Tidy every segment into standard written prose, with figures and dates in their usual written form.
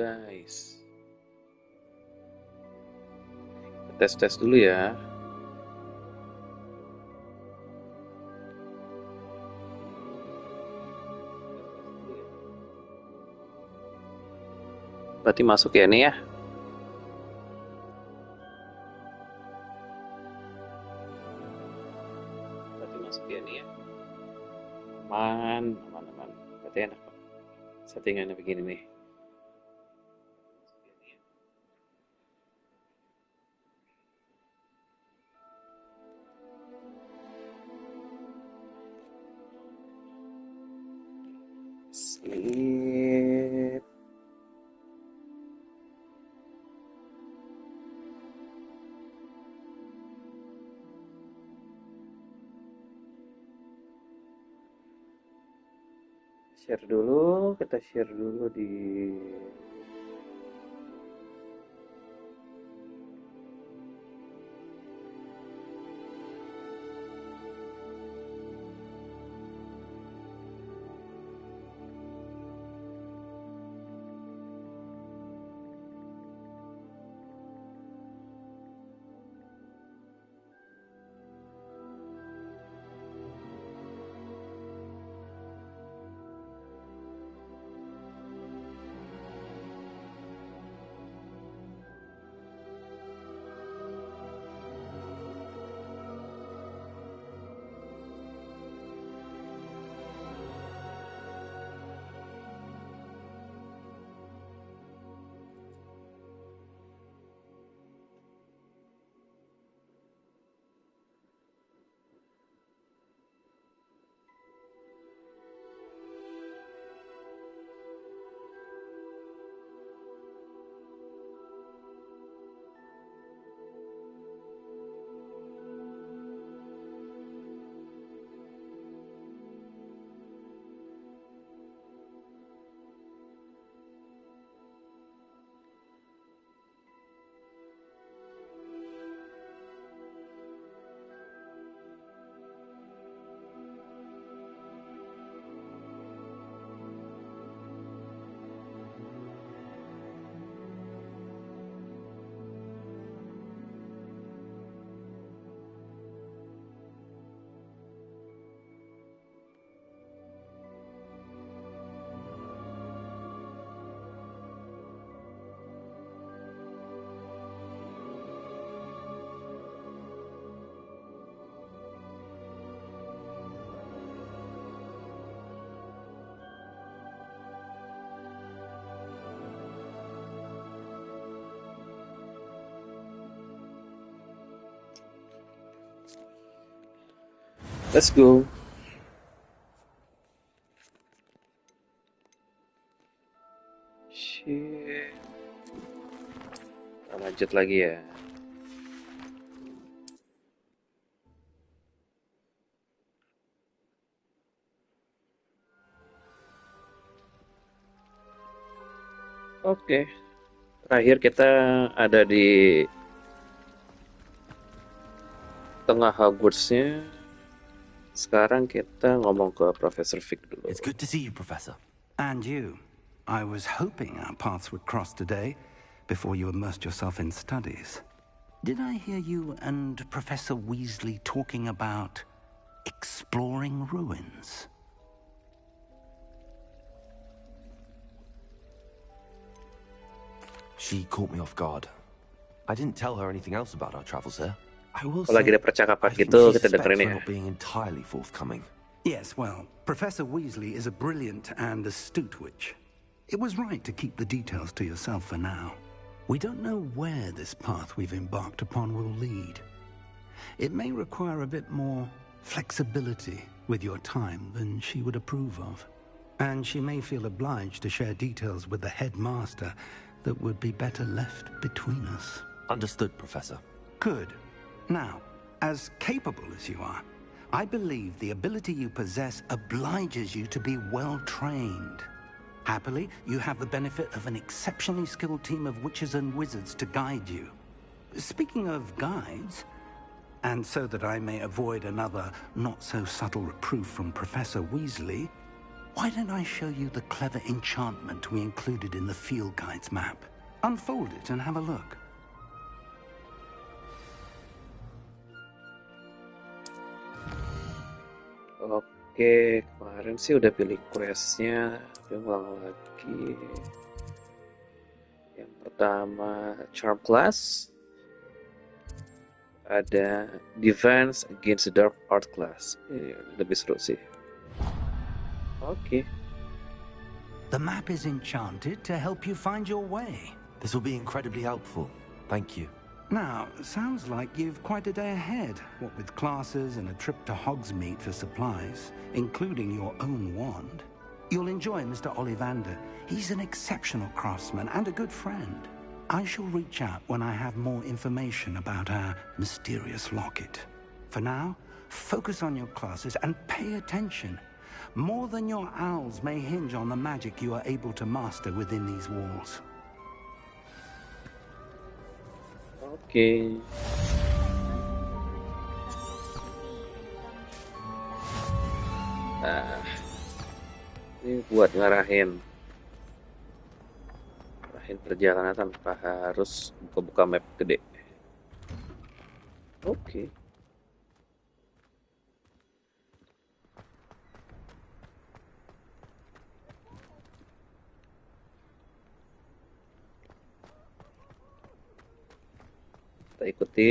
guys. Tes dulu ya. Berarti masuk ya nih ya. Berarti masuk ya nih ya. Aman. Berarti enak. Settingannya begini nih. Sleep. Kita share dulu di Let's go. Shit. Kita lanjut lagi ya. Oke. Terakhir kita ada di tengah Hogwarts-nya. Sekarang kita ngomong ke Profesor Vic dulu. It's good to see you, Professor. And you. I was hoping our paths would cross today before you immersed yourself in studies. Did I hear you and Professor Weasley talking about exploring ruins? She caught me off guard. I didn't tell her anything else about our travels here. I will Kalau lagi say, ada percakapan I think gitu, she kita suspects dengerin we're ya. not being entirely forthcoming. Yes, well, Professor Weasley is a brilliant and astute witch. It was right to keep the details to yourself for now. We don't know where this path we've embarked upon will lead. It may require a bit more flexibility with your time than she would approve of. And she may feel obliged to share details with the headmaster that would be better left between us. Understood, Professor. Good. Now, as capable as you are, I believe the ability you possess obliges you to be well-trained. Happily, you have the benefit of an exceptionally skilled team of witches and wizards to guide you. Speaking of guides, and so that I may avoid another not-so-subtle reproof from Professor Weasley, Why don't I show you the clever enchantment we included in the field guide's map? Unfold it and have a look. Oke, kemarin sih udah pilih questnya, tapi ulang lagi. Yang pertama, Charm Class. Ada Defense Against the Dark Art Class. Ini lebih seru sih. Oke. The map is enchanted to help you find your way. This will be incredibly helpful. Thank you. Now, sounds like you've quite a day ahead, what with classes and a trip to Hogsmeade for supplies, including your own wand. You'll enjoy Mr. Ollivander. He's an exceptional craftsman and a good friend. I shall reach out when I have more information about our mysterious locket. For now, focus on your classes and pay attention. More than your owls may hinge on the magic you are able to master within these walls. Oke. Nah, ini buat ngarahin perjalanan tanpa harus buka-buka map gede. Oke. Kita ikuti.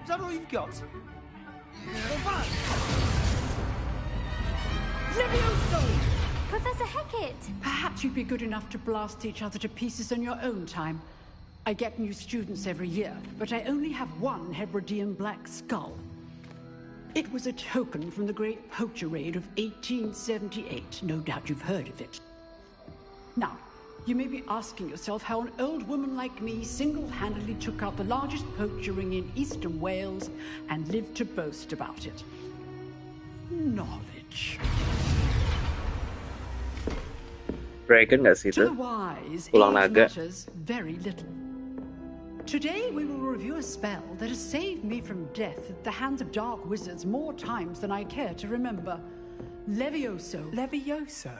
Is that all you've got? Levioso! Professor Hecat! Perhaps you'd be good enough to blast each other to pieces in your own time. I get new students every year, but I only have one Hebridean black skull. It was a token from the Great Poacher Raid of 1878. No doubt you've heard of it. Now, you may be asking yourself how an old woman like me single-handedly took out the largest poacher ring in eastern Wales and lived to boast about it. Knowledge. Dragon nggak sih To itu? the wise, Tulang age naga. matters very little. Today we will review a spell that has saved me from death at the hands of dark wizards more times than I care to remember. Levioso. Levioso?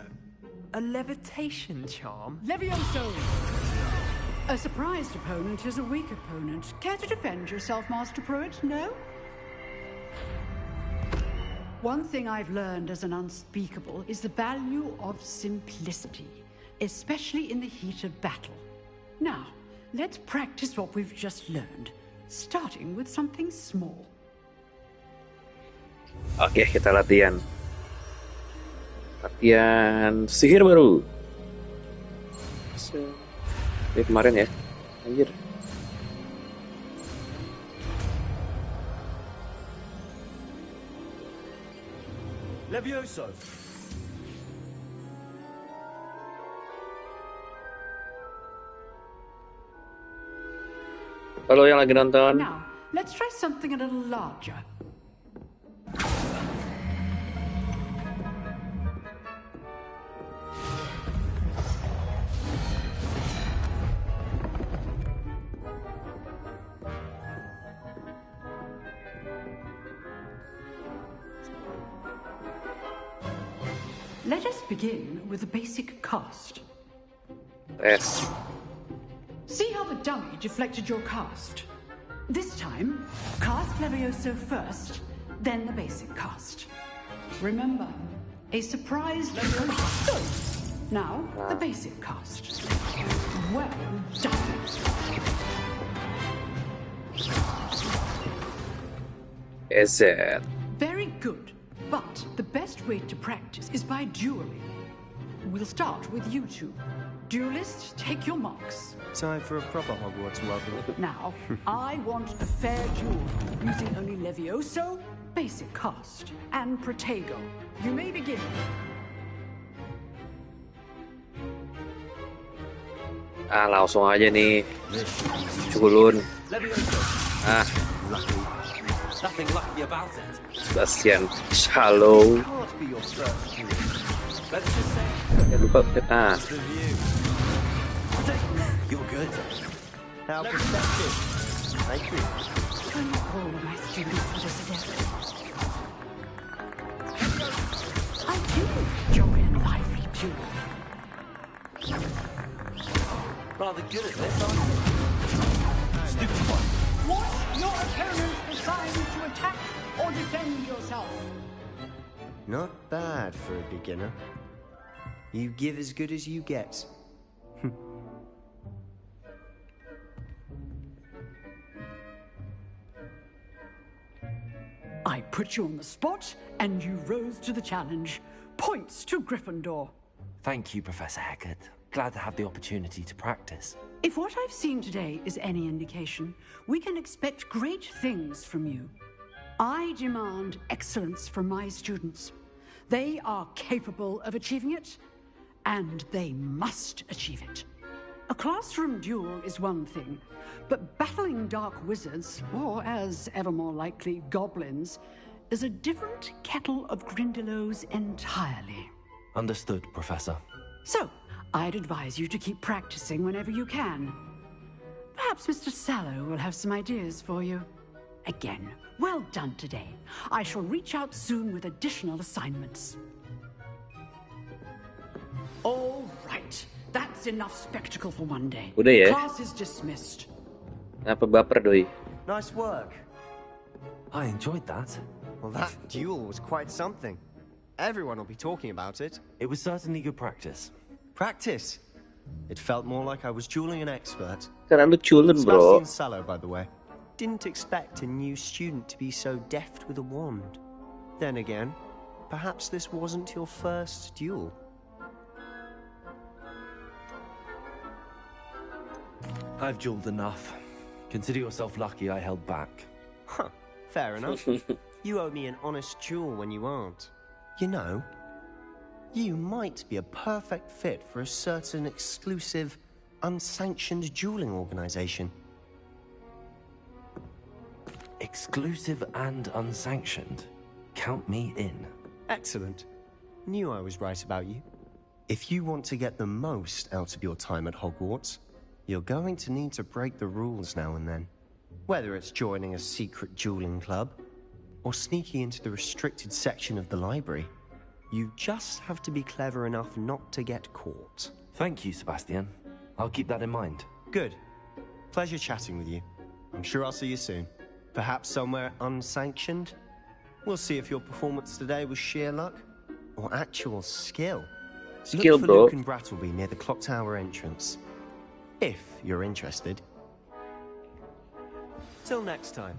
A levitation charm? Levioso! A surprised opponent is a weak opponent. Care to defend yourself, Master Pruitt? No? One thing I've learned as an unspeakable is the value of simplicity, especially in the heat of battle. Now, let's practice what we've just learned, starting with something small. Oke, kita latihan. Latihan sihir baru. Ini kemarin ya. Anjir. Levioso! Halo yang lagi nonton. Now, let's try something a little larger. Let us begin with the basic cast. Tes. See how the dummy deflected your cast? This time, cast Levioso first, then the basic cast. Remember, a surprise Levioso. Now, the basic cast. Well done. Is it? Very good. But the best way to practice is by dueling. We'll start with you two. Duelists, take your marks. Time for a proper Hogwarts welcome. Now, I want a fair duel, using only Levioso, basic cast, and Protego. You may begin. Langsung aja nih. Culun. Ah, Lucky. Nothing lucky about it. Sebastian. Shallow. Can't be your first duel. Let's just say Lupa. the view. You're good. How perceptive. Thank you. Can all of my students for this again? I do enjoy a lively duel. Rather good at this, aren't you? Stupid one. Want your opponent assigned to attack or defend yourself? Not bad for a beginner. You give as good as you get. I put you on the spot, and you rose to the challenge. Points to Gryffindor. Thank you, Professor Hecat. Glad to have the opportunity to practice. If what I've seen today is any indication, we can expect great things from you. I demand excellence from my students. They are capable of achieving it, and they must achieve it. A classroom duel is one thing, but battling dark wizards, or as ever more likely, goblins, is a different kettle of Grindylows entirely. Understood, Professor. So, I'd advise you to keep practicing whenever you can. Perhaps Mr. Sallow will have some ideas for you. Again, well done today. I shall reach out soon with additional assignments. All right. That's enough spectacle for one day. Udah ya? Class is dismissed. Apa baper doi? Nice work. I enjoyed that. Well, that duel was quite something. Everyone will be talking about it. It was certainly good practice. Practice. It felt more like I was dueling an expert. Karena lu culun, bro. Sebastian Sallow, by the way. Didn't expect a new student to be so deft with a wand. Then again, perhaps this wasn't your first duel. I've dueled enough. Consider yourself lucky I held back. Huh, fair enough. You owe me an honest duel when you aren't. You know, you might be a perfect fit for a certain exclusive, unsanctioned dueling organization. Exclusive and unsanctioned. Count me in. Excellent. Knew I was right about you. If you want to get the most out of your time at Hogwarts, you're going to need to break the rules now and then. Whether it's joining a secret dueling club, or sneaking into the restricted section of the library, you just have to be clever enough not to get caught. Thank you, Sebastian. I'll keep that in mind. Good. Pleasure chatting with you. I'm sure I'll see you soon. Perhaps somewhere unsanctioned? We'll see if your performance today was sheer luck, or actual skill. Skill, Look for bro. Luke and Brattleby near the clock tower entrance. If you're interested. Till next time.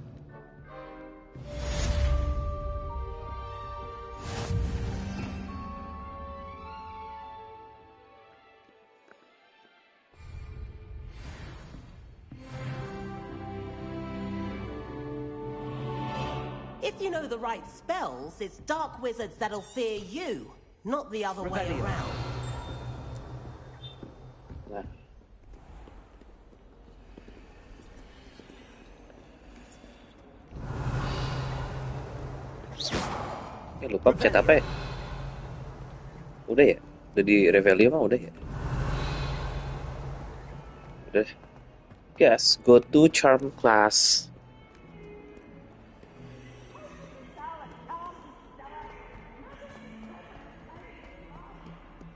If you know the right spells, it's dark wizards that'll fear you, not the other way around. Nah. Lupa chat apa ya? Udah ya? Udah di Revelio mah udah ya? Udah. Yes, go to charm class.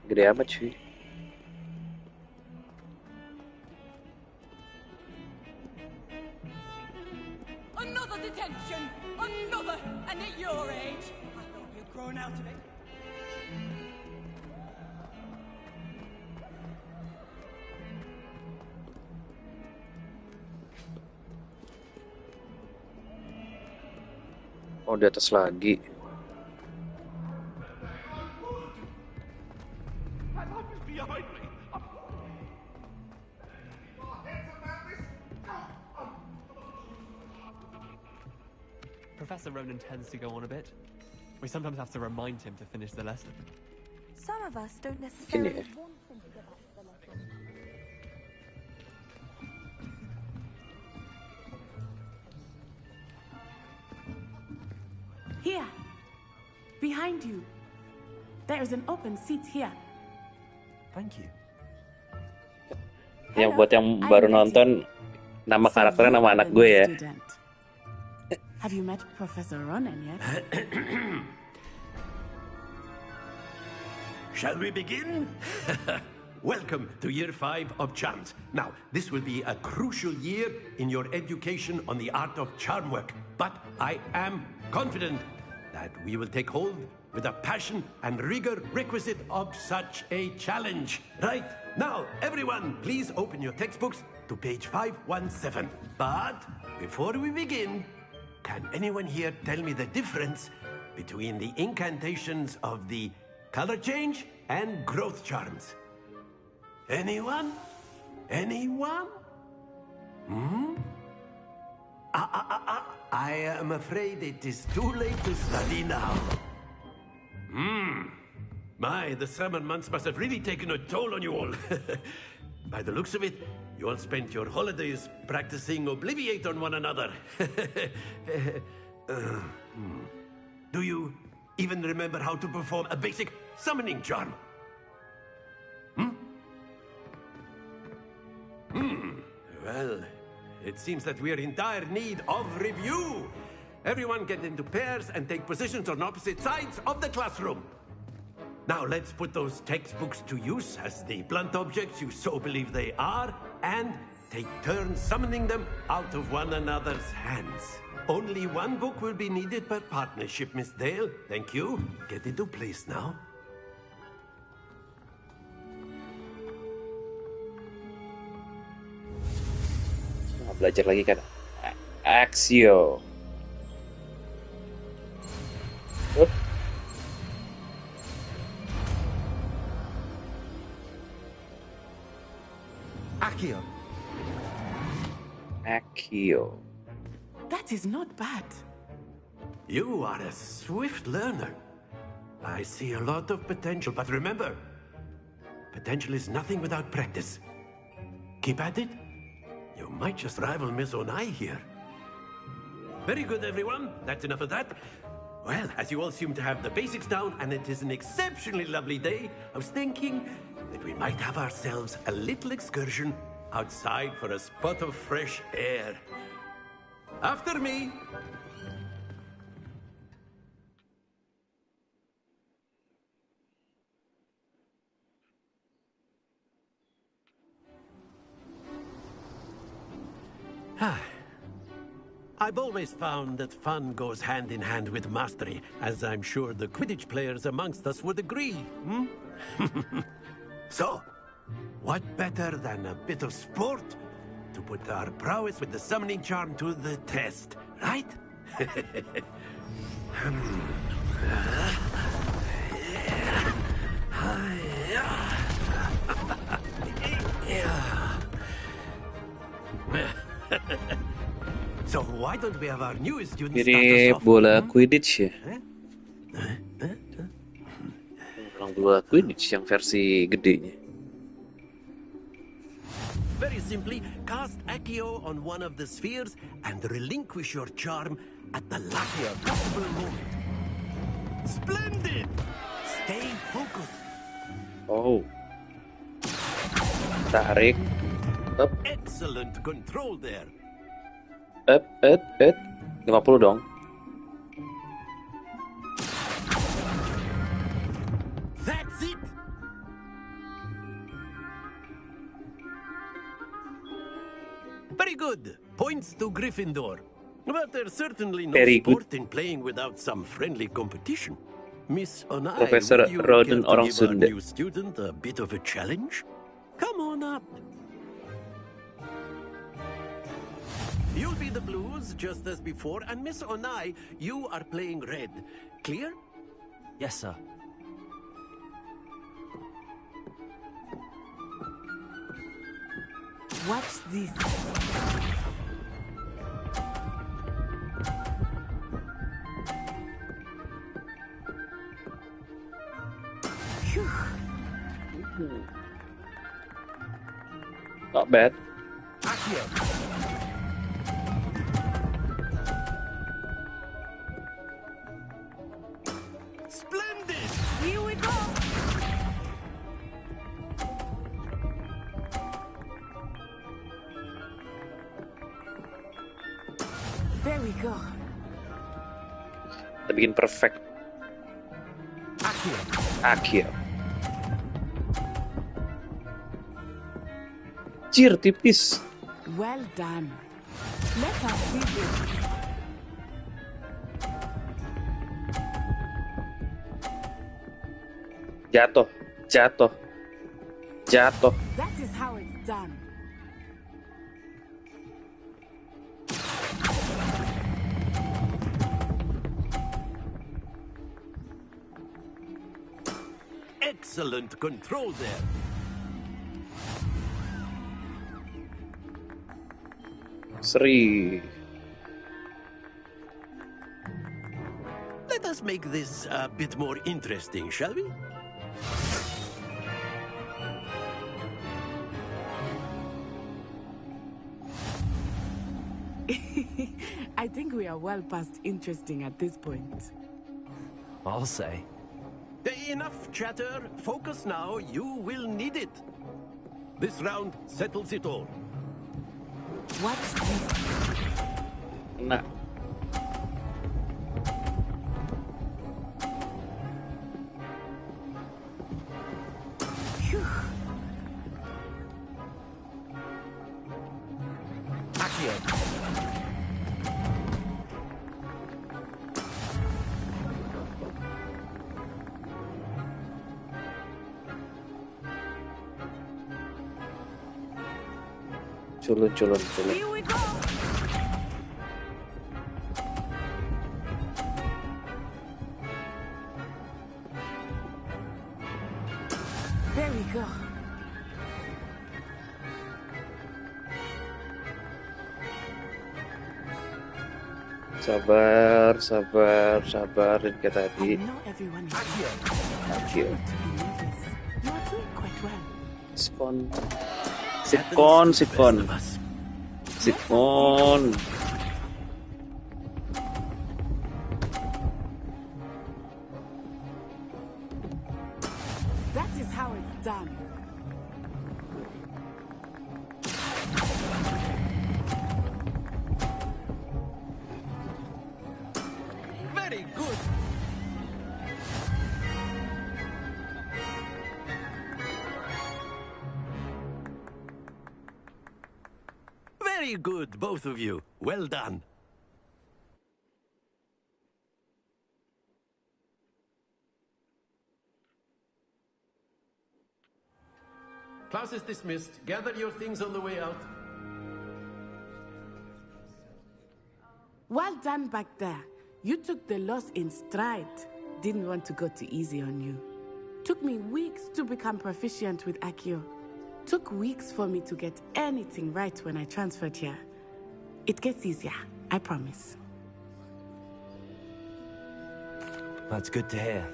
Gede amat cuy. Another detention! Another! And at your age! I thought you'd grown out of it. Oh, di atas lagi. Professor Ronan tends to go on a bit. We sometimes have to remind him to finish the lesson. Some of us don't necessarily Ini ya. want him to get back to the lesson. Here. Behind you. There is an open seat here. Thank you. Yang buat yang baru nonton, nama karakternya nama anak gue ya. Have you met Professor Ronan yet? Shall we begin? Welcome to Year 5 of Charms. Now, this will be a crucial year in your education on the art of charm work. But I am confident that we will take hold with the passion and rigor requisite of such a challenge. Right, now, everyone, please open your textbooks to page 517. But before we begin, can anyone here tell me the difference between the incantations of the color change and growth charms? Anyone? Anyone? I am afraid it is too late to study now. My, the summer months must have really taken a toll on you all. By the looks of it, you all spent your holidays practicing Obliviate on one another. Do you even remember how to perform a basic summoning charm? Well, it seems that we are in dire need of review. Everyone get into pairs and take positions on opposite sides of the classroom. Now let's put those textbooks to use as the blunt objects you so believe they are, and take turns summoning them out of one another's hands. Only one book will be needed per partnership, Miss Dale. Thank you. Get into place now. Belajar lagi kan. Axio. Accio. Axio. That is not bad. You are a swift learner. I see a lot of potential, but remember, potential is nothing without practice. Keep at it. You might just rival Miss Onai here. Very good, everyone. That's enough of that. Well, as you all seem to have the basics down, and it is an exceptionally lovely day, I was thinking that we might have ourselves a little excursion outside for a spot of fresh air. After me. I've always found that fun goes hand in hand with mastery, as I'm sure the Quidditch players amongst us would agree. So, what better than a bit of sport to put our prowess with the summoning charm to the test, right? So why don't we have our newest students start us Mirip off? bola Quidditch ya. Bola Quidditch yang versi gedenya. Very simply, cast Accio on one of the spheres and relinquish your charm at the last possible moment. Splendid! Stay focused. Oh. Tarik. Up. Excellent control there. Up. 50 dong. That's it! Very good. Points to Gryffindor. But there's certainly no Very sport in playing without some friendly competition. Miss Onai, Profesor would you Roden care to orang give our Sunda. new student a bit of a challenge? Come on up. You'll be the blues, just as before, and Miss Onai, you are playing red. Clear? Yes, sir. Watch this. Not bad. There we go. Kita bikin perfect. Akhir. Cir, tipis. Well done. Let us see this. Jatuh. That is how it's done. Excellent control there. Seri. Let us make this a bit more interesting, shall we? I think we are well past interesting at this point. I'll say. Enough chatter. Focus now. You will need it. This round settles it all. What's this? Nah. Culun. Here we go. There we go. Sabar kayak tadi. I know everyone is Akhir. to be nervous. You are doing quite well. Sikon. That is how it's done. Very good. Very good, both of you. Well done. Class is dismissed. Gather your things on the way out. Well done back there. You took the loss in stride. Didn't want to go too easy on you. Took me weeks to become proficient with Accio. Took weeks for me to get anything right when I transferred here. It gets easier, I promise. That's good to hear.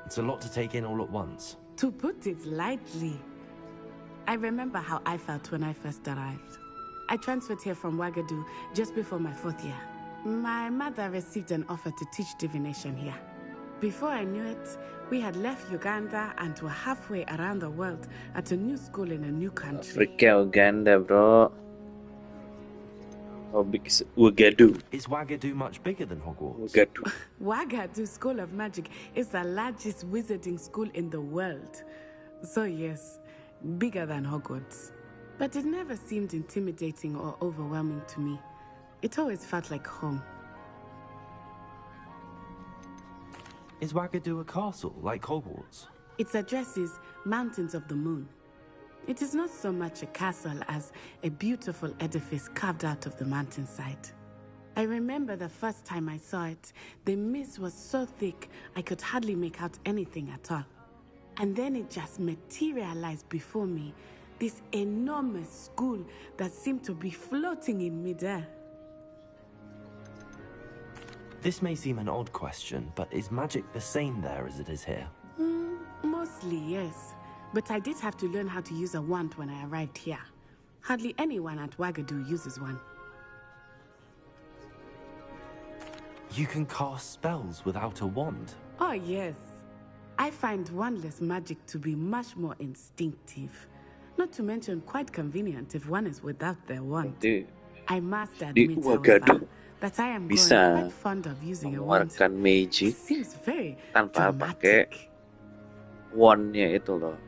It's a lot to take in all at once. To put it lightly, I remember how I felt when I first arrived. I transferred here from Ouagadougou just before my 4th year. My mother received an offer to teach divination here. Before I knew it, we had left Uganda and were halfway around the world at a new school in a new country. Afrika, Uganda, bro. How big is Ouagadougou? Is Ouagadougou much bigger than Hogwarts? Ouagadougou School of Magic is the largest wizarding school in the world. So yes, bigger than Hogwarts. But it never seemed intimidating or overwhelming to me. It always felt like home. Is Ouagadougou a castle, like Hogwarts? Its address is Mountains of the Moon. It is not so much a castle as a beautiful edifice carved out of the mountainside. I remember the first time I saw it, the mist was so thick I could hardly make out anything at all. And then it just materialized before me, this enormous school that seemed to be floating in midair. This may seem an odd question, but is magic the same there as it is here? Mostly, yes. But I did have to learn how to use a wand when I arrived here. Hardly anyone at Ouagadougou uses one. You can cast spells without a wand? Oh, yes. I find wandless magic to be much more instinctive. Not to mention quite convenient if one is without their wand. I must admit, however, that I am growing bisa quite fond of using a wand. mengeluarkan magic It seems very tanpa pakai dramatic. wand-nya itu loh.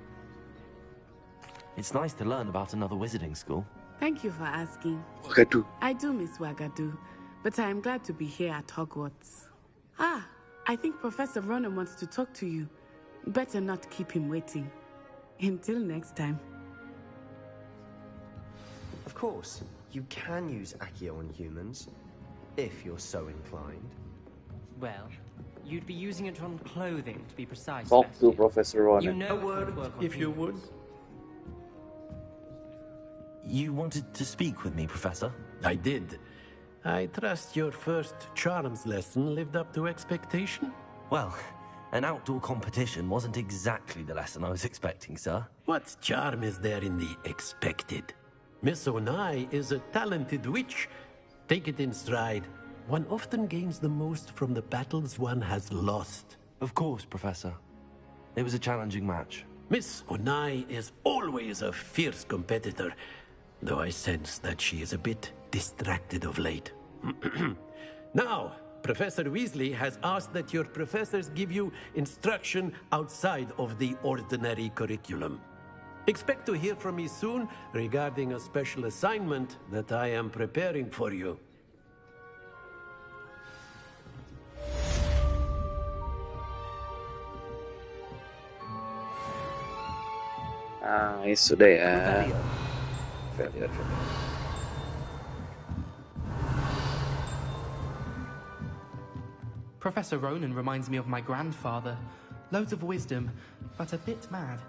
It's nice to learn about another wizarding school. Thank you for asking. Wagadu. I do miss Wagadu, but I am glad to be here at Hogwarts. Ah, I think Professor Ronan wants to talk to you. Better not keep him waiting. Until next time. Of course, you can use Accio on humans, if you're so inclined. Well, you'd be using it on clothing, to be precise. Talk to Sebastian. Professor Ronan. You know A word, if you would. You wanted to speak with me, Professor? I did. I trust your first charms lesson lived up to expectation? Well, an outdoor competition wasn't exactly the lesson I was expecting, sir. What charm is there in the expected? Miss Onai is a talented witch. Take it in stride. One often gains the most from the battles one has lost. Of course, Professor. It was a challenging match. Miss Onai is always a fierce competitor, though I sense that she is a bit distracted of late. Now, Professor Weasley has asked that your professors give you instruction outside of the ordinary curriculum. Expect to hear from me soon regarding a special assignment that I am preparing for you. Sudah ya. Failure. Professor Ronan reminds me of my grandfather. Loads of wisdom, but a bit mad.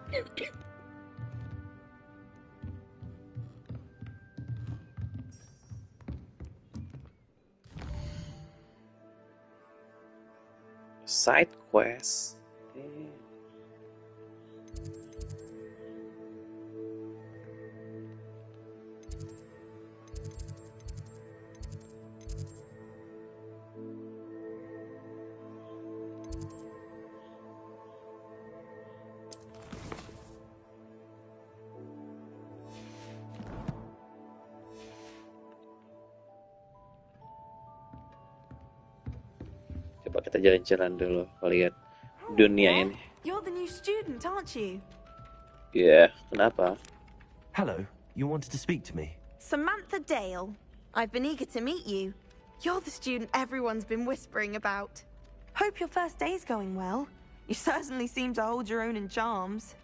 Side quest. Coba kita jalan-jalan dulu, lihat dunia ini. You're the new student, aren't you? Yeah, kenapa? Hello, you wanted to speak to me? Samantha Dale. I've been eager to meet you. You're the student everyone's been whispering about. Hope your first day's going well. You certainly seem to hold your own in charms.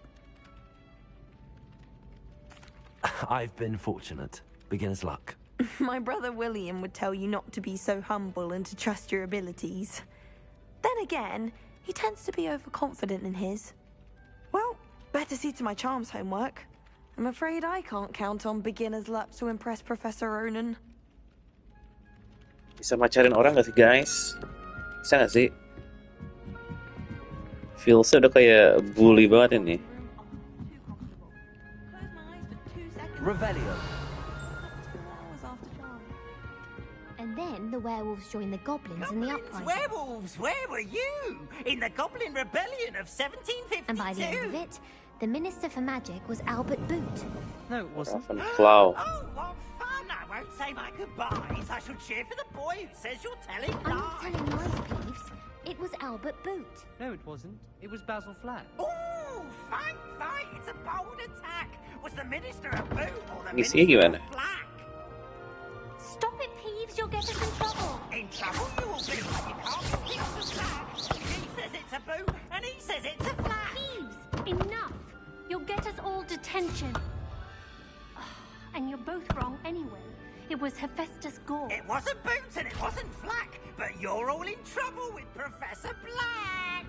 I've been fortunate. Beginner's luck. My brother William would tell you not to be so humble and to trust your abilities. Then again, he tends to be overconfident in his. Well, better see to my charms homework. I'm afraid I can't count on beginner's luck to impress Professor Ronan. Bisa macarin orang gak sih guys? Bisa gak sih? Feelsnya udah kayak bully banget ini. Revelio. And then the werewolves joined the goblins in the uprising. Werewolves, where were you? In the Goblin Rebellion of 1752. And by the end of it, the Minister for Magic was Albert Boot. No, it wasn't. Clow. Oh, what fun! I won't say my goodbyes. I shall cheer for the boy who says you're telling I'm not lies. telling lies, Peeves. It was Albert Boot. No, it wasn't. It was Basil Flat. Ooh, fight! It's a bold attack. Was the Minister a boot or the Isinya Minister gimana? a black? Stop it, Peeves. You'll get us in trouble. In trouble you will be. You can't be the flag. He says it's a boot and he says it's a flag. Peeves, enough. You'll get us all detention. And you're both wrong anyway. It was Hephaestus Gore. It wasn't Boots and it wasn't Flack, but you're all in trouble with Professor Black.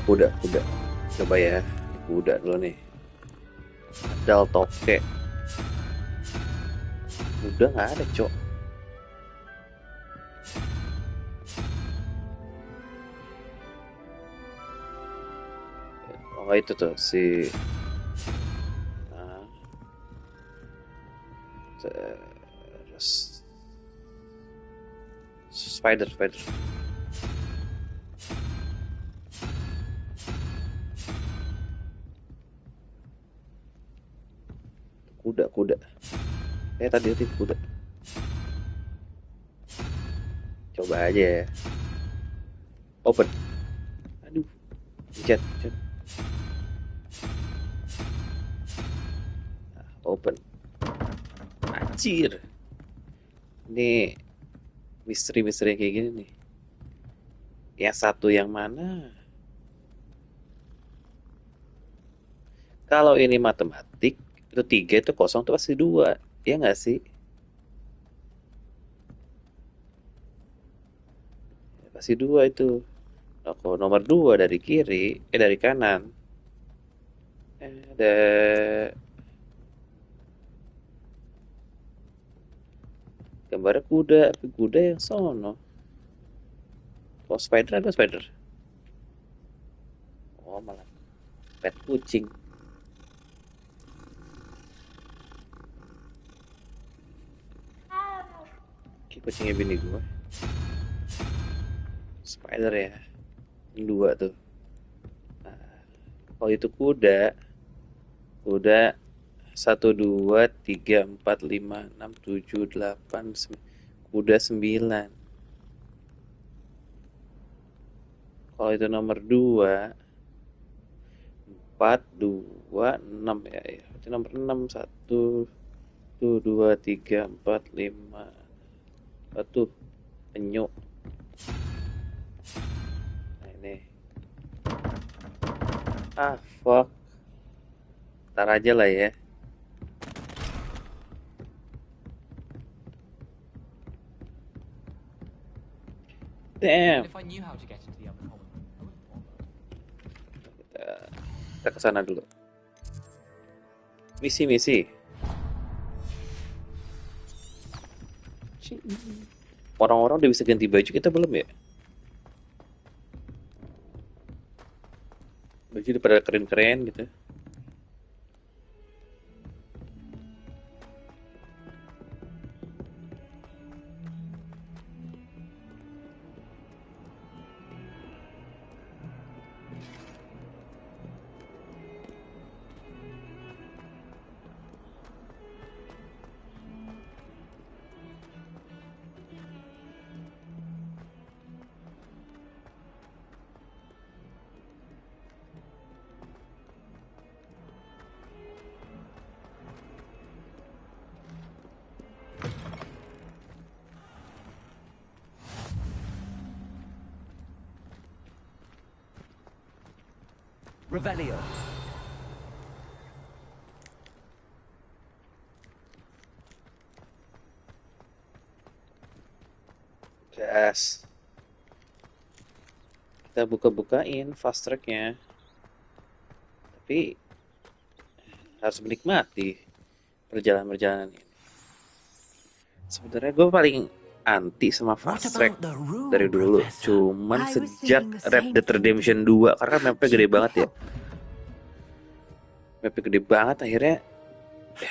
Kuda. Coba ya, kuda dulu nih. Dal toke. Kuda nggak ada, Cok. Oh itu tuh si terus spider. Kuda. Tadi kuda. Coba aja ya. Open. Aduh. Pencet. Open. Anjir. Ini misteri-misteri kayak gini nih. Yang satu yang mana? Kalau ini matematik, itu 3 itu kosong itu pasti 2. Ya nggak sih? Ya, pasti 2 itu. Nah, nomor 2 dari kiri, dari kanan. Ada gambar kuda yang sono. Oh, spider ada spider. Oh, malah pet kucing. Kucingnya bini gue. Spider ya. 2 tuh. Nah, kalau itu kuda 1, 2, 3, 4, 5, 6, 7, 8, 9. Kuda 9. Kalau itu nomor 2, 4, 2, 6 ya. Itu nomor 6. 1, 2, 3, 4, 5. Batu penyu. Nah ini. Fuck. Ntar aja lah ya. Damn. Kita kesana dulu. Misi. Orang-orang udah bisa ganti baju, kita belum ya? Baju udah pada keren-keren gitu. Revelio. Gas. Kita buka-bukain fast tracknya. Tapi harus menikmati perjalanan ini. Sebenarnya gue paling anti sama fast track dari dulu, cuman sejak Red Dead Redemption 2 karena mapnya gede banget ya. Mapnya gede banget akhirnya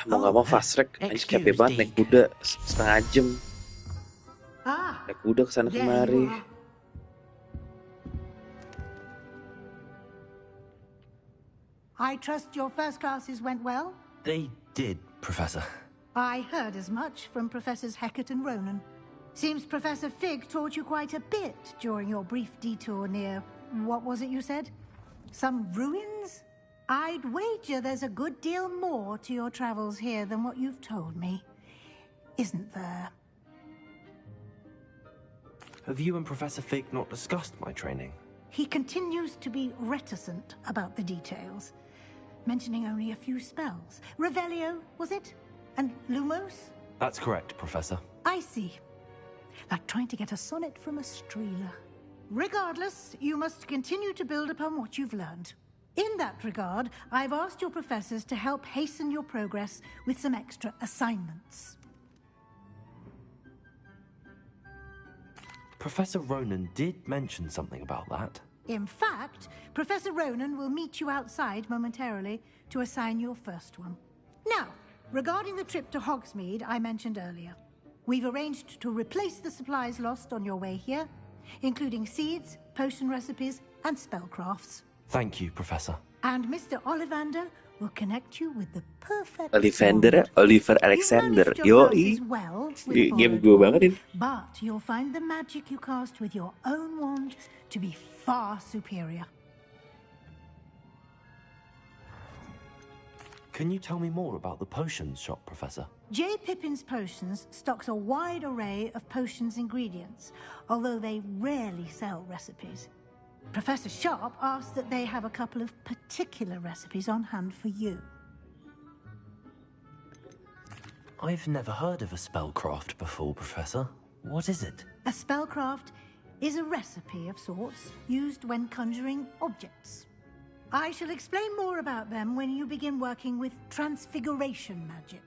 mau nggak mau fast track, anjir capek banget naik kuda setengah jam. Naik kuda kesana kemari. I trust your first classes went well? They did, Professor. I heard as much from Professors Hecat and Ronan. Seems Professor Fig taught you quite a bit during your brief detour near, what was it you said? Some ruins? I'd wager there's a good deal more to your travels here than what you've told me. Isn't there? Have you and Professor Fig not discussed my training? He continues to be reticent about the details, mentioning only a few spells. Revelio, was it? And Lumos? That's correct, Professor. I see. Like trying to get a sonnet from a streeler. Regardless, you must continue to build upon what you've learned. In that regard, I've asked your professors to help hasten your progress with some extra assignments. Professor Ronan did mention something about that. In fact, Professor Ronan will meet you outside momentarily to assign your first one. Now, regarding the trip to Hogsmeade I mentioned earlier, we've arranged to replace the supplies lost on your way here, including seeds, potion recipes, and spellcrafts. Thank you, Professor. And Mr. Ollivander will connect you with the perfect Ollivander, wand. Oliver You've Alexander. managed your Yoi. classes well with Game borrowed gue wand, banget ini. but you'll find the magic you cast with your own wand to be far superior. Can you tell me more about the potions shop, Professor? J. Pippin's Potions stocks a wide array of potions ingredients, although they rarely sell recipes. Professor Sharp asked that they have a couple of particular recipes on hand for you. I've never heard of a spellcraft before, Professor. What is it? A spellcraft is a recipe of sorts used when conjuring objects. I shall explain more about them when you begin working with transfiguration magic.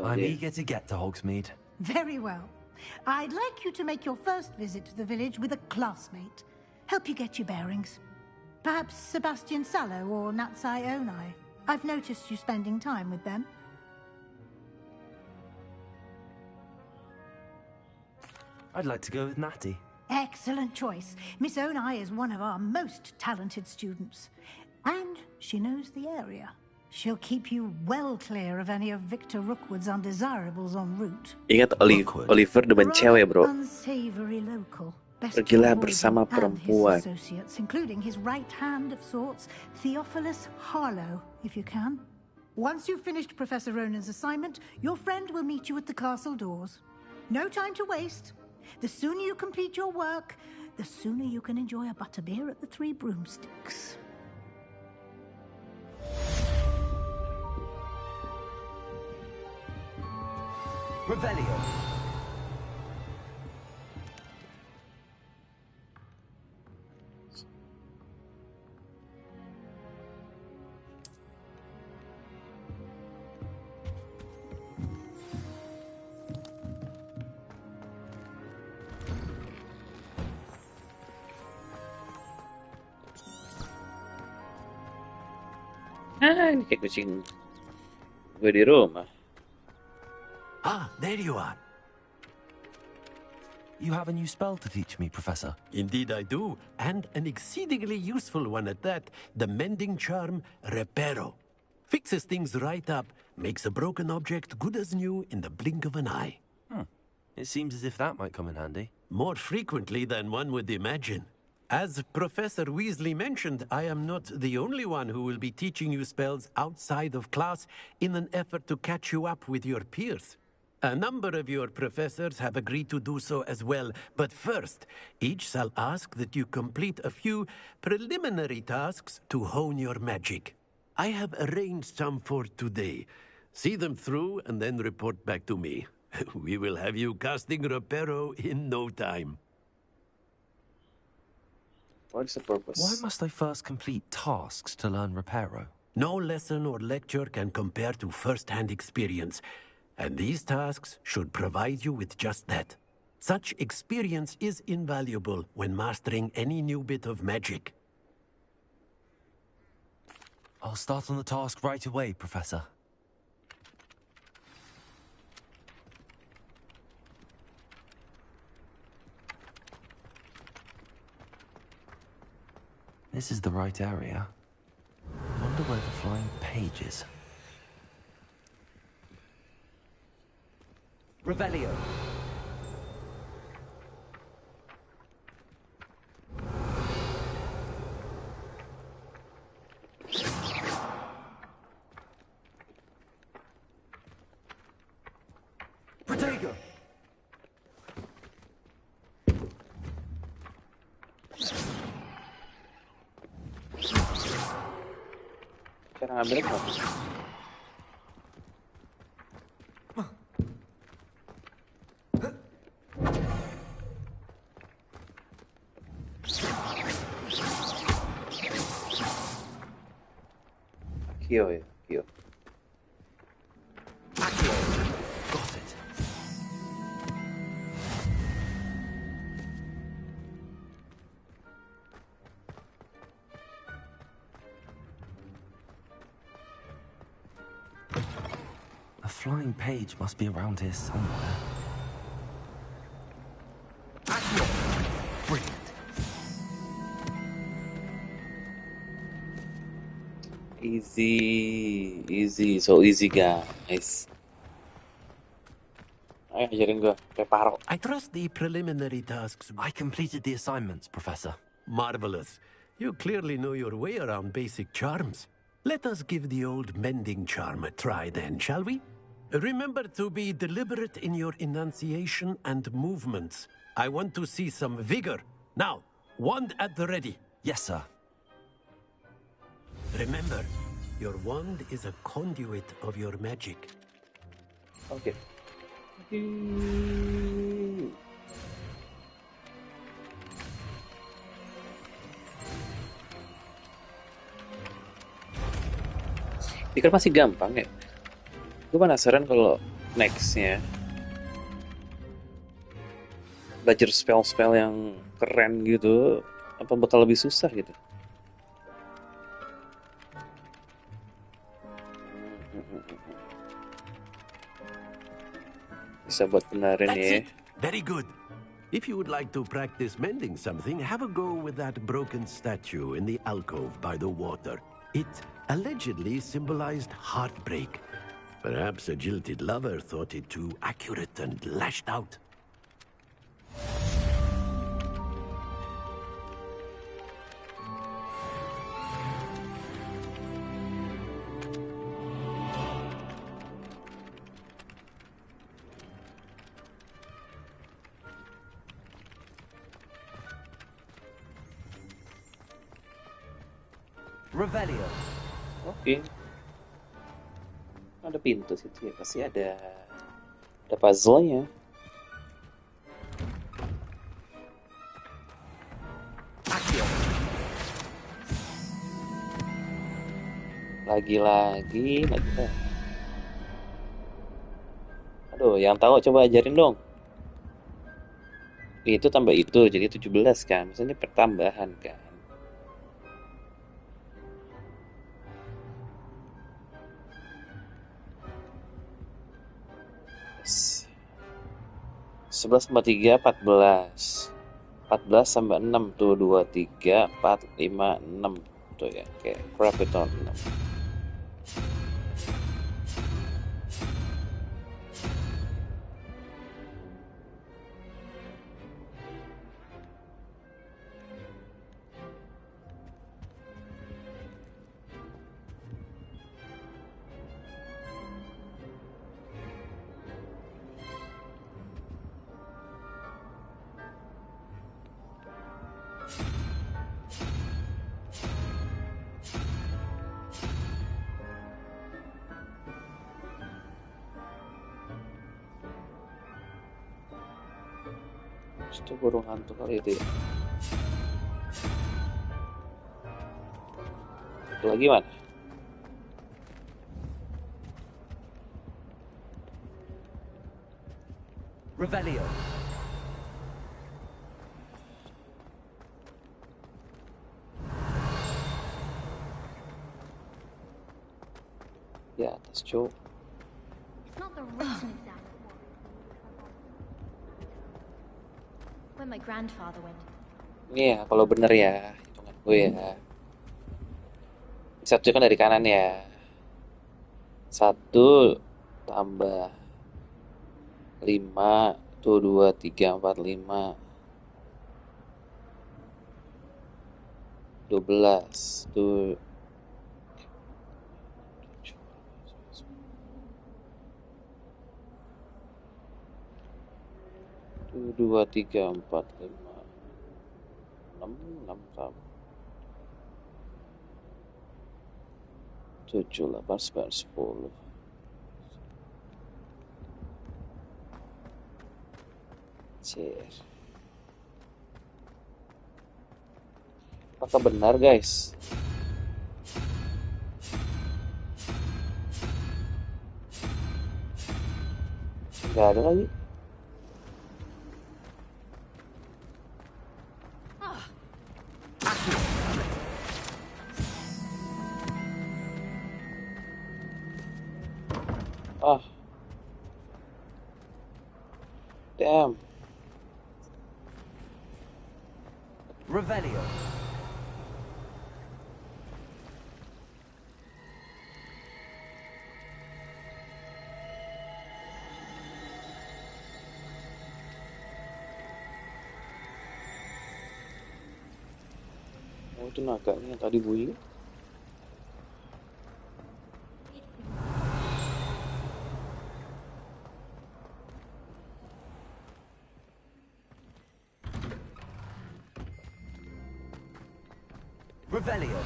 I'm eager to get to Hogsmeade. Very well. I'd like you to make your first visit to the village with a classmate. Help you get your bearings. Perhaps Sebastian Sallow or Natsai Onai. I've noticed you spending time with them. I'd like to go with Natty. Excellent choice. Miss Onai is one of our most talented students. And she knows the area. She'll keep you well clear of any of Victor Rookwood's undesirables en route. Ingat Oliver demen cewek, bro. Unsavory local. Best Pergilah to avoid bersama him and his perempuan. associates, including his right hand of sorts, Theophilus Harlow, if you can. Once you've finished Professor Ronan's assignment, your friend will meet you at the castle doors. No time to waste. The sooner you complete your work, the sooner you can enjoy a butterbeer at the Three Broomsticks. Revelio. Ah, ini kayak kucing gue di rumah. Ah, there you are. You have a new spell to teach me, Professor. Indeed I do, and an exceedingly useful one at that. The mending charm, Reparo. Fixes things right up, makes a broken object good as new in the blink of an eye. It seems as if that might come in handy. More frequently than one would imagine. As Professor Weasley mentioned, I am not the only one who will be teaching you spells outside of class in an effort to catch you up with your peers. A number of your professors have agreed to do so as well, but first, each shall ask that you complete a few preliminary tasks to hone your magic. I have arranged some for today. See them through and then report back to me. We will have you casting Reparo in no time. What's the purpose? Why must I first complete tasks to learn Reparo? No lesson or lecture can compare to first-hand experience, and these tasks should provide you with just that. Such experience is invaluable when mastering any new bit of magic. I'll start on the task right away, Professor. This is the right area. Wonder where the flying page is. Revelio. Protego! Cara ngambilnya apa? Kyo ya, Kyo. Got it. A flying page must be around here somewhere. Brilliant. Easy, so easy guys. Ayo ajarin gue, preparo. I trust the preliminary tasks. I completed the assignments, Professor. Marvelous. You clearly know your way around basic charms. Let us give the old mending charm a try then, shall we? Remember to be deliberate in your enunciation and movements. I want to see some vigor. Now, wand at the ready. Yes, sir. Remember, your wand is a conduit of your magic. Okay. Pikir masih gampang ya. Gue penasaran kalau nextnya belajar spell-spell yang keren gitu, apa bakal lebih susah gitu. Bisa buat benerin ya. Very good. If you would like to practice mending something, have a go with that broken statue in the alcove by the water. It allegedly symbolized heartbreak. Perhaps a jilted lover thought it too accurate and lashed out. Revelio. Oke. Ada pintu situ ya, pasti ada puzzle-nya. Lagi. Aduh, yang tahu coba ajarin dong. Itu tambah itu, jadi 17 kan. Maksudnya pertambahan kan. Yes. 11 tambah 3, 14. 14 tambah 6 tuh 2, 3, 4, 5, 6 tuh ya. Oke, berapa itu 6? Itu burung hantu kali itu ya. Itu lagi mana? Revelio. Ya, atas cuk. It's not the written exam. When my grandfather went. Iya, kalau bener ya, hitungan gue ya. Satu kan dari kanan ya. 1 tambah 5 tuh 2, 3, 4, 5. 12 tuh 2, 3, 4, 5, 6 sama 7, 8, 9, 10. Cer. Apakah benar guys? Nggak ada lagi. Ah. Damn. Revelio. Oh, itu naganya yang tadi bunyi. Revelio.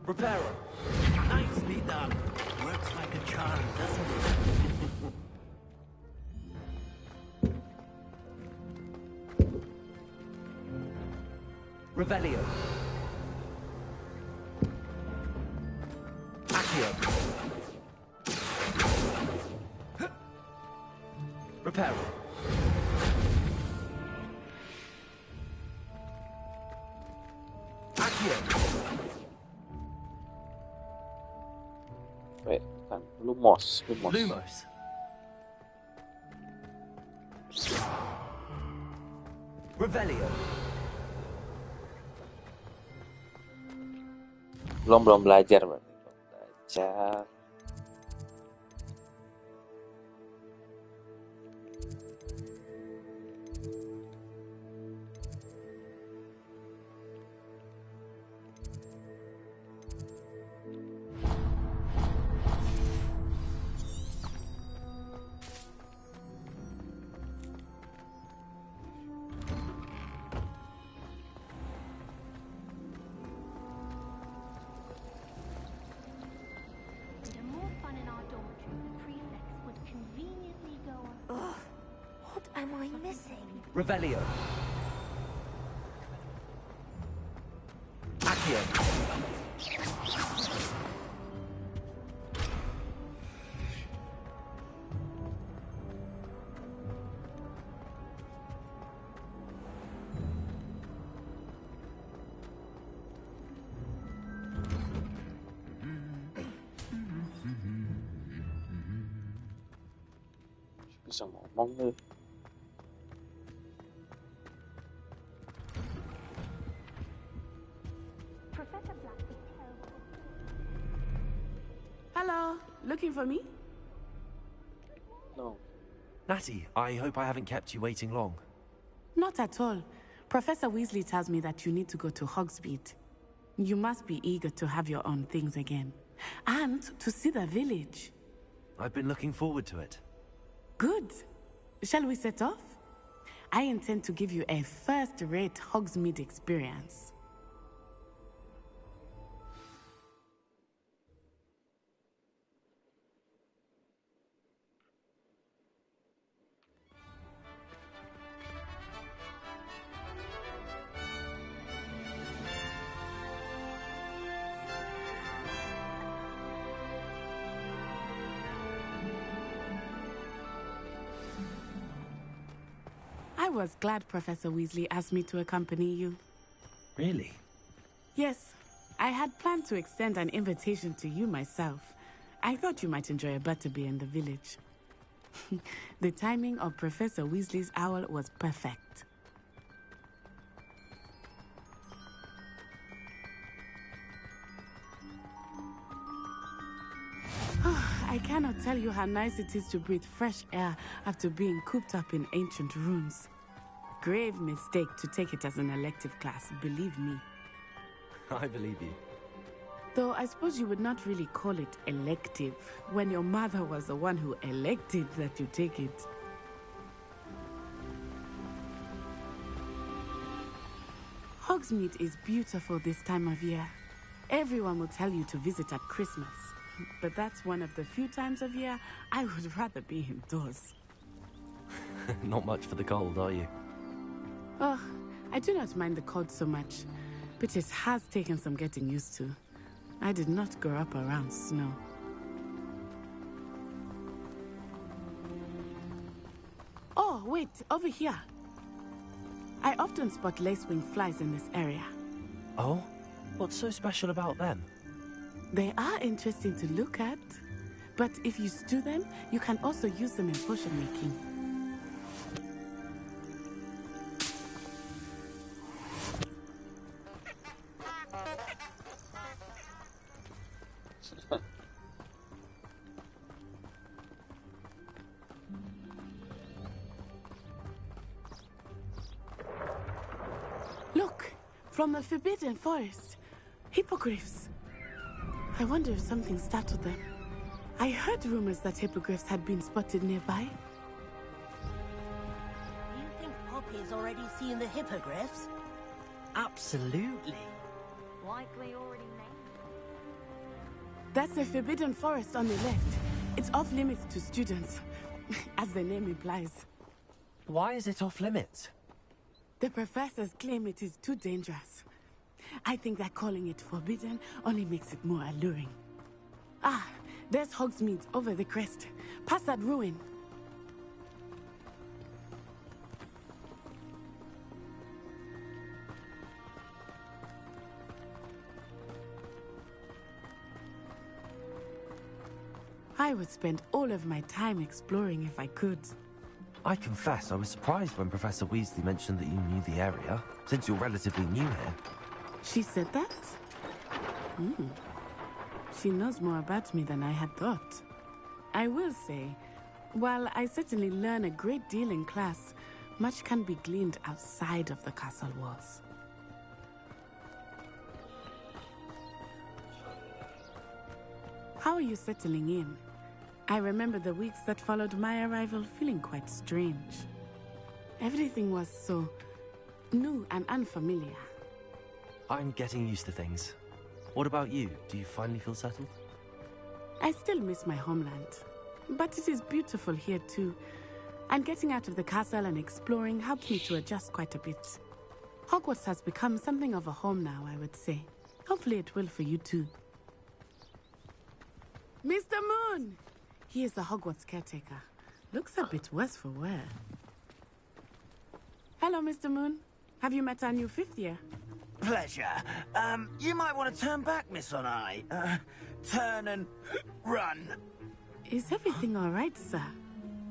Reparo. Nicely done. Works like a charm, doesn't it? Revelio. Accio. Reparo. Accio. Wait, kan Lumos. Lumos. Revelio. Belum belajar berarti. Belum belajar. The more fun in our dormitory, the prefects would conveniently go on. Ugh, what am I missing? Revelio. Accio. Bisa ngomong tuh. Professor Black is terrible. Hello, looking for me? No. Natty, I hope I haven't kept you waiting long. Not at all. Professor Weasley tells me that you need to go to Hogsmeade. You must be eager to have your own things again. And to see the village. I've been looking forward to it. Good. Shall we set off? I intend to give you a first-rate Hogsmeade experience. I was glad Professor Weasley asked me to accompany you. Really? Yes, I had planned to extend an invitation to you myself. I thought you might enjoy a butterbeer in the village. The timing of Professor Weasley's owl was perfect. I cannot tell you how nice it is to breathe fresh air after being cooped up in ancient rooms. Grave mistake to take it as an elective class, believe me. I believe you. Though I suppose you would not really call it elective when your mother was the one who elected that you take it. Hogsmeade is beautiful this time of year. Everyone will tell you to visit at Christmas. But that's one of the few times of year I would rather be indoors. Not much for the cold, are you? Oh, I do not mind the cold so much, but it has taken some getting used to. I did not grow up around snow. Oh, wait, over here. I often spot lacewing flies in this area. Oh? What's so special about them? They are interesting to look at, but if you stew them, you can also use them in potion making. From the Forbidden Forest. Hippogriffs. I wonder if something startled them. I heard rumors that hippogriffs had been spotted nearby. You think Poppy's already seen the hippogriffs? Absolutely. Likely already named. That's the Forbidden Forest on the left. It's off limits to students, as the name implies. Why is it off limits? The professors claim it is too dangerous. I think that calling it forbidden only makes it more alluring. Ah, there's Hogsmeade over the crest. Past that ruin. I would spend all of my time exploring if I could. I confess I was surprised when Professor Weasley mentioned that you knew the area, since you're relatively new here. She said that? She knows more about me than I had thought. I will say, while I certainly learn a great deal in class, much can be gleaned outside of the castle walls. How are you settling in? I remember the weeks that followed my arrival feeling quite strange. Everything was so new and unfamiliar. I'm getting used to things. What about you? Do you finally feel settled? I still miss my homeland, but it is beautiful here too. And getting out of the castle and exploring helped me to adjust quite a bit. Hogwarts has become something of a home now, I would say. Hopefully it will for you too. Mr. Moon! He is the Hogwarts caretaker. Looks a bit worse for wear. Hello, Mr. Moon. Have you met our new fifth year? Pleasure. You might want to turn back, Miss Onai. Turn and run. Is everything all right, sir?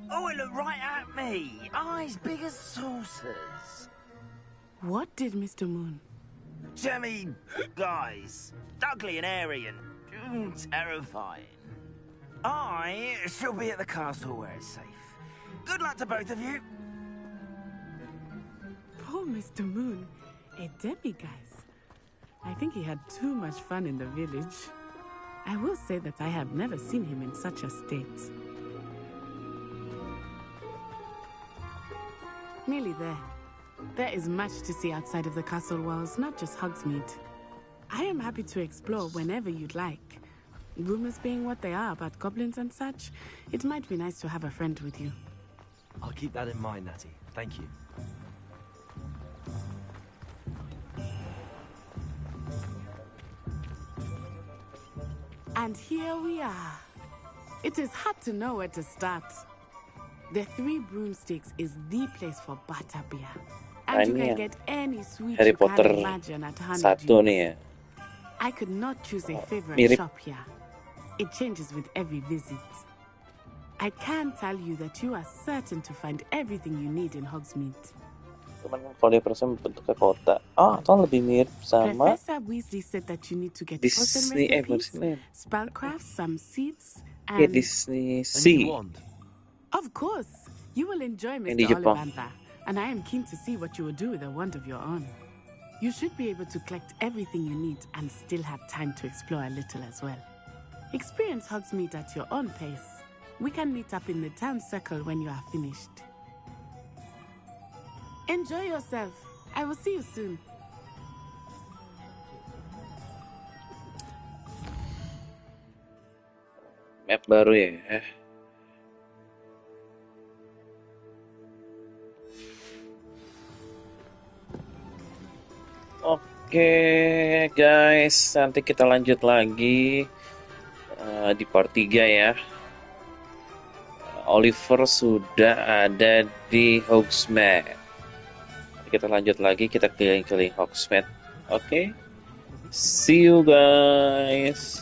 Oh, it looked right at me. Eyes big as saucers. What did Mr. Moon? Jemmy, guys. Ugly and airy and terrifying. I shall be at the castle where it's safe. Good luck to both of you. Poor Mr. Moon. A demiguise. I think he had too much fun in the village. I will say that I have never seen him in such a state. Nearly there. There is much to see outside of the castle walls, not just Hogsmeade. I am happy to explore whenever you'd like. Rumors being what they are about goblins and such, it might be nice to have a friend with you. I'll keep that in mind, Natty. Thank you. And here we are. It is hard to know where to start. The Three Broomsticks is the place for butterbeer. And you can get any sweet Harry you can Potter imagine at 100 satu nih ya. I could not choose a favorite mirip. shop here. It changes with every visit. I can tell you that you are certain to find everything you need in Hogsmeade. Cuman kalau dia persen bentuknya kota. Ah, itu lebih mirip sama Professor Weasley said that you need to get Disney potion recipes, Disney. spellcraft, some seeds, Ya and... Disney Sea. Of course! You will enjoy Yang di Mr. Jepang. Ollivander, and I am keen to see what you will do with a wand of your own. You should be able to collect everything you need and still have time to explore a little as well. Experience Hogsmeade at your own pace. We can meet up in the town circle when you are finished. Enjoy yourself. I will see you soon. Map baru ya. Oke guys, nanti kita lanjut lagi di part 3 ya. Oliver sudah ada di Hogsmeade. Kita lanjut lagi, kita keliling-keliling Hogsmeade. Oke. See you guys.